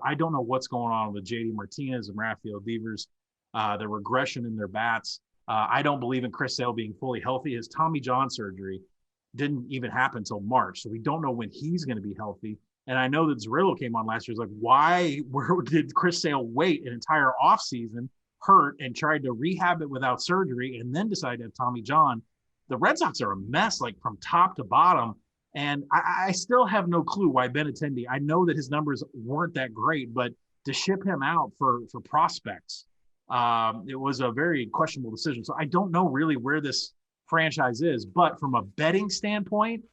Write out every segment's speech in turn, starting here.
I don't know what's going on with JD Martinez and Rafael Devers, the regression in their bats. I don't believe in Chris Sale being fully healthy. His Tommy John surgery didn't even happen until March. So we don't know when he's going to be healthy. And I know that Zerillo came on last year. He's like, why did Chris Sale wait an entire offseason, hurt, and tried to rehab it without surgery, and then decide to have Tommy John? The Red Sox are a mess, like from top to bottom. And I still have no clue why Benintendi, I know that his numbers weren't that great, but to ship him out for prospects, it was a very questionable decision. So I don't know really where this franchise is, but from a betting standpoint,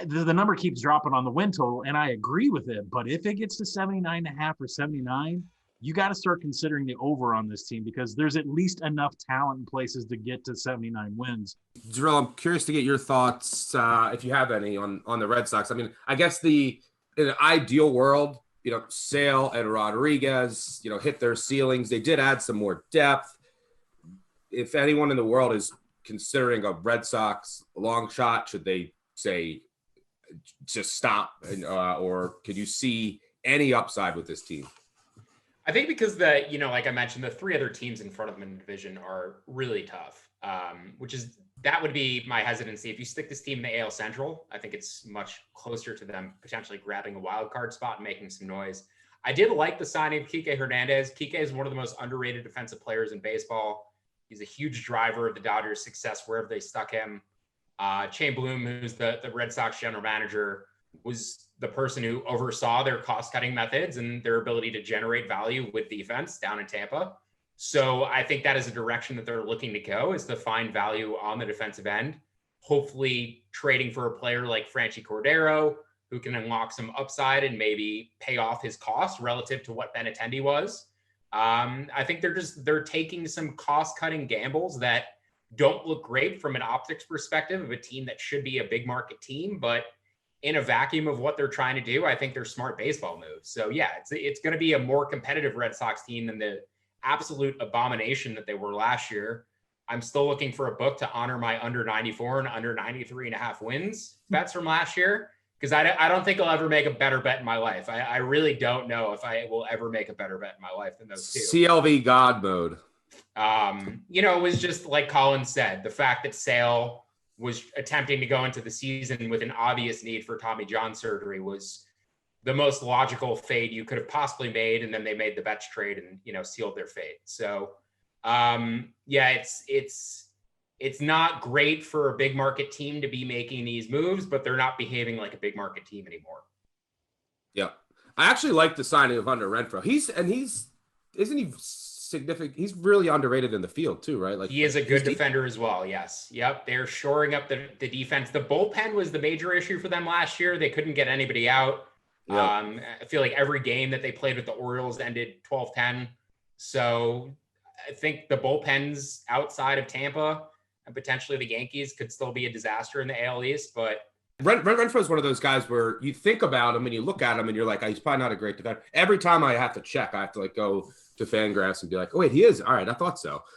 the number keeps dropping on the win total, and I agree with it. But if it gets to 79.5 or 79, you got to start considering the over on this team, because there's at least enough talent in places to get to 79 wins. Drill, I'm curious to get your thoughts, if you have any, on the Red Sox. I mean, I guess in an ideal world, Sale and Rodriguez, hit their ceilings. They did add some more depth. If anyone in the world is considering a Red Sox long shot, should they say just stop, or could you see any upside with this team? I think because like I mentioned, the three other teams in front of them in the division are really tough, that would be my hesitancy. If you stick this team in the AL Central, I think it's much closer to them potentially grabbing a wild card spot and making some noise. I did like the signing of Kike Hernandez. Kike is one of the most underrated defensive players in baseball. He's a huge driver of the Dodgers' success wherever they stuck him. Shane Bloom, who's the Red Sox general manager, was the person who oversaw their cost-cutting methods and their ability to generate value with defense down in Tampa. So I think that is a direction that they're looking to go, is to find value on the defensive end, hopefully trading for a player like Franchi Cordero, who can unlock some upside and maybe pay off his cost relative to what Benintendi was. I think they're taking some cost-cutting gambles that don't look great from an optics perspective of a team that should be a big market team, but in a vacuum of what they're trying to do, I think they're smart baseball moves. So yeah, it's going to be a more competitive Red Sox team than the absolute abomination that they were last year. I'm still looking for a book to honor my under 94 and under 93.5 wins bets from last year, because I don't think I'll ever make a better bet in my life. I really don't know if I will ever make a better bet in my life than those two. CLV God mode. It was just like Colin said, the fact that Sale was attempting to go into the season with an obvious need for Tommy John surgery was the most logical fade you could have possibly made. And then they made the Betts trade and, sealed their fate. So, it's not great for a big market team to be making these moves, but they're not behaving like a big market team anymore. Yeah. I actually like the signing of Hunter Renfroe. Isn't he significant? He's really underrated in the field too, right? Like, he is a good defender as well. Yes. Yep. They're shoring up the defense. The bullpen was the major issue for them last year. They couldn't get anybody out. Yep. I feel like every game that they played with the Orioles ended 12-10. So I think the bullpens outside of Tampa and potentially the Yankees could still be a disaster in the AL East, but Renfroe is one of those guys where you think about him and you look at him and you're like, oh, he's probably not a great defender. Every time I have to check, I have to go to Fangraphs and be like, oh wait, he is. All right, I thought so.